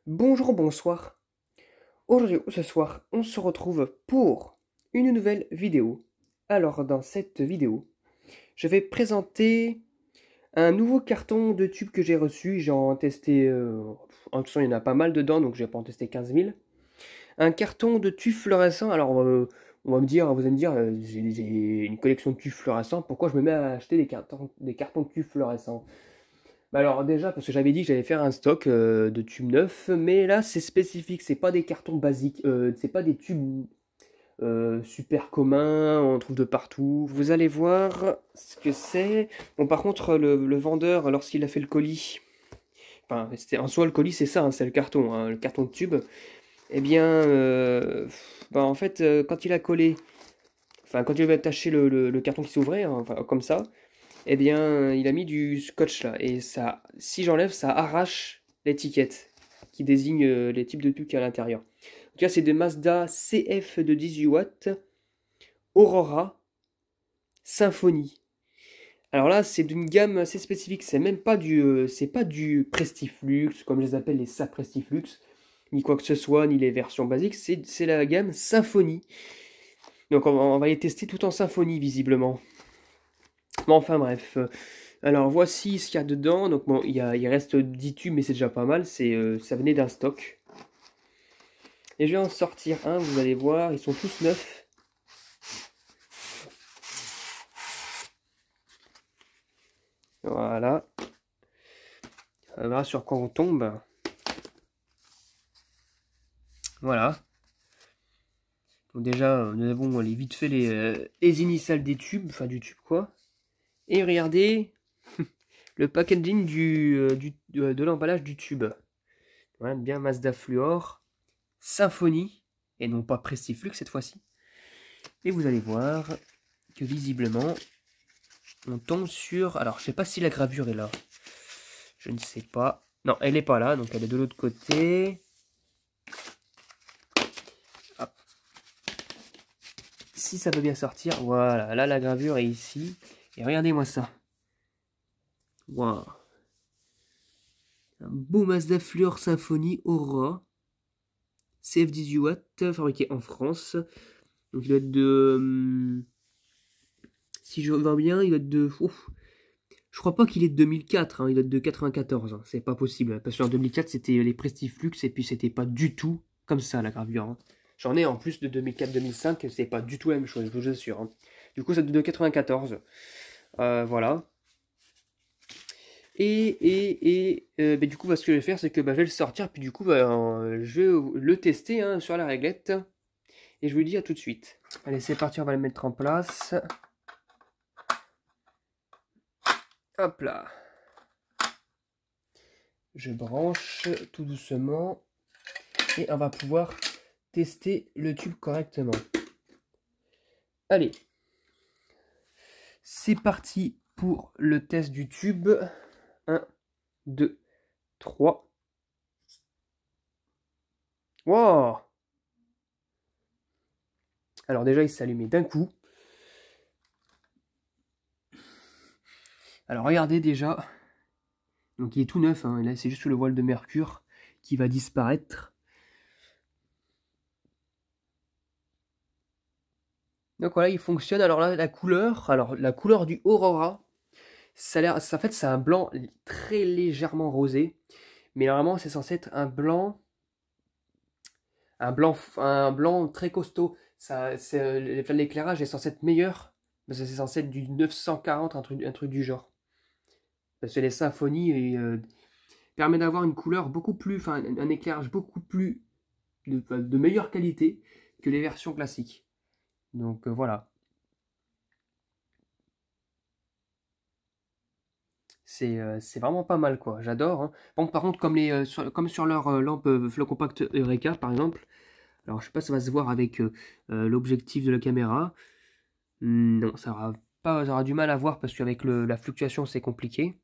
Bonjour, bonsoir. Aujourd'hui ou ce soir, on se retrouve pour une nouvelle vidéo. Alors, dans cette vidéo, je vais présenter un nouveau carton de tube que j'ai reçu. J'ai testé, en tout cas, il y en a pas mal dedans, donc je vais pas en tester 15 000. Un carton de tubes fluorescents. Alors, on va me dire, vous allez me dire, j'ai une collection de tubes fluorescents, pourquoi je me mets à acheter des cartons de tubes fluorescents? Bah alors déjà, parce que j'avais dit que j'allais faire un stock de tubes neufs, mais là c'est spécifique, c'est pas des cartons basiques, c'est pas des tubes super communs, on en trouve de partout. Vous allez voir ce que c'est. Bon par contre le vendeur, lorsqu'il a fait le colis, enfin c'était en soi le colis c'est ça, hein, c'est le carton de tube, eh bien bah, en fait quand il a collé, enfin quand il avait attaché le carton qui s'ouvrait, hein, enfin, comme ça, eh bien, il a mis du scotch là, et ça, si j'enlève, ça arrache l'étiquette qui désigne les types de tubes qu'il y a à l'intérieur. En tout cas, c'est des Mazda CF de 18 watts, Aurora, Symphony. Alors là, c'est d'une gamme assez spécifique, c'est pas du Prestiflux, comme je les appelle les Saprestiflux, ni quoi que ce soit, ni les versions basiques, c'est la gamme Symphony. Donc on va les tester tout en Symphony, visiblement. Bon, enfin bref. Alors voici ce qu'il y a dedans. Donc bon, il reste 10 tubes, mais c'est déjà pas mal. Ça venait d'un stock. Et je vais en sortir un, vous allez voir, ils sont tous neufs. Voilà. On verra sur quoi on tombe. Voilà. Donc déjà, nous avons vite fait les initiales des tubes, enfin du tube quoi. Et regardez le packaging de l'emballage du tube. Ouais, bien Mazda Fluor, Symphony, et non pas Prestiflux cette fois-ci. Et vous allez voir que visiblement, on tombe sur... Alors, je sais pas si la gravure est là. Je ne sais pas. Non, elle n'est pas là, donc elle est de l'autre côté. Hop. Si ça peut bien sortir, voilà. Là, la gravure est ici. Et regardez-moi ça. Waouh. Un beau Mazda Fluor Symphony Aura. CF 18 watts, fabriqué en France. Donc il doit être de... si je vois bien, il doit être de... Ouf. Je crois pas qu'il est de 2004, hein, il doit être de 94. Hein. C'est pas possible. Parce qu'en 2004, c'était les Prestiflux, et puis c'était pas du tout comme ça, la gravure. Hein. J'en ai en plus de 2004-2005, c'est pas du tout la même chose, je vous assure. Hein. Du coup, c'est de 94. Voilà. Et du coup, ce que je vais faire, c'est que je vais le sortir, puis du coup, je vais le tester hein, sur la réglette. Et je vous dis à tout de suite. Allez, c'est parti, on va le mettre en place. Hop là. Je branche tout doucement. Et on va pouvoir tester le tube correctement. Allez. C'est parti pour le test du tube. 1, 2, 3. Wow! Alors déjà, il s'allumait d'un coup. Alors regardez déjà. Donc il est tout neuf. Hein. Là, c'est juste le voile de mercure qui va disparaître. Donc voilà, il fonctionne. Alors là, la couleur du Aurora, en fait, c'est un blanc très légèrement rosé. Mais normalement, c'est censé être un blanc très costaud. L'éclairage est censé être meilleur. Parce que c'est censé être du 940, un truc du genre. Parce que les symphonies permet d'avoir une couleur beaucoup plus, enfin un éclairage beaucoup plus de meilleure qualité que les versions classiques. Donc voilà. C'est vraiment pas mal quoi, j'adore. Hein. Bon, par contre, comme sur leur lampe Flow Compact Eureka par exemple, alors je sais pas si ça va se voir avec l'objectif de la caméra. Non, ça aura du mal à voir parce qu'avec la fluctuation c'est compliqué.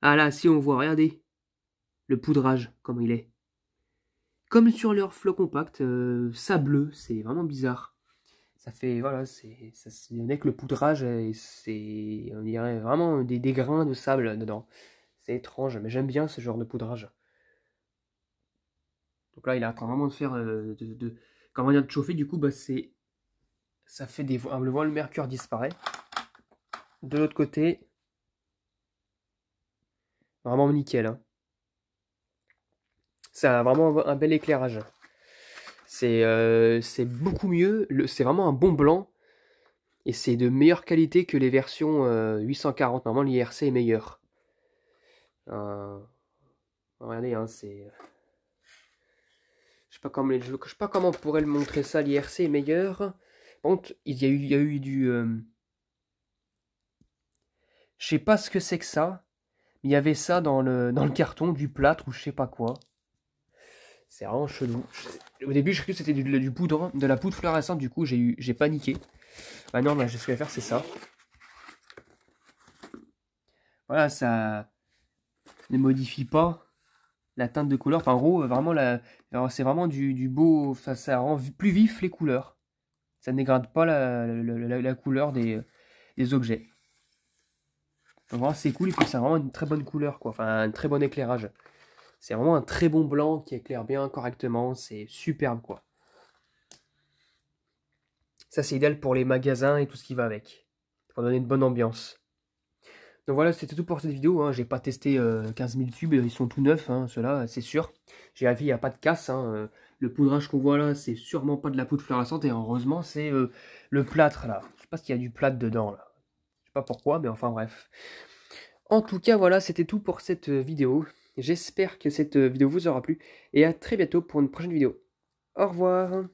Ah là, si on voit, regardez, le poudrage, comme il est. Comme sur leur Flow Compact, sableux, c'est vraiment bizarre. Ça fait, voilà, c'est avec le poudrage, on dirait vraiment des grains de sable dedans. C'est étrange, mais j'aime bien ce genre de poudrage. Donc là, il est en train vraiment de faire quand on vient de chauffer, du coup, bah, ça fait des le mercure disparaît. De l'autre côté, vraiment nickel. Hein. Ça a vraiment un bel éclairage. C'est beaucoup mieux. C'est vraiment un bon blanc. Et c'est de meilleure qualité que les versions 840. Normalement, l'IRC est meilleur. Regardez, hein, c'est... Je sais pas comment on pourrait le montrer ça. L'IRC est meilleur. Par contre, il y a eu du... Je sais pas ce que c'est que ça. Mais il y avait ça dans le carton, du plâtre ou je sais pas quoi. C'est vraiment chelou. Au début, je croyais que c'était du poudre, de la poudre fluorescente. Du coup, j'ai paniqué. Ah non, là, ce que je vais faire, c'est ça. Voilà, ça ne modifie pas la teinte de couleur. Enfin, en gros, vraiment, c'est vraiment du beau. Enfin, ça rend plus vif les couleurs. Ça ne dégrade pas la couleur des objets. Donc, vraiment, c'est cool. Et puis, c'est vraiment une très bonne couleur, quoi. Enfin, un très bon éclairage. C'est vraiment un très bon blanc qui éclaire bien correctement. C'est superbe, quoi. Ça, c'est idéal pour les magasins et tout ce qui va avec. Pour donner une bonne ambiance. Donc voilà, c'était tout pour cette vidéo. Hein. J'ai pas testé 15 000 tubes, ils sont tout neufs, hein, ceux-là, c'est sûr. J'ai vérifié, il n'y a pas de casse. Hein. Le poudrage qu'on voit là, c'est sûrement pas de la poudre fluorescente. Et heureusement, c'est le plâtre là. Je sais pas s'il y a du plâtre dedans là. Je sais pas pourquoi, mais enfin bref. En tout cas, voilà, c'était tout pour cette vidéo. J'espère que cette vidéo vous aura plu. Et à très bientôt pour une prochaine vidéo. Au revoir.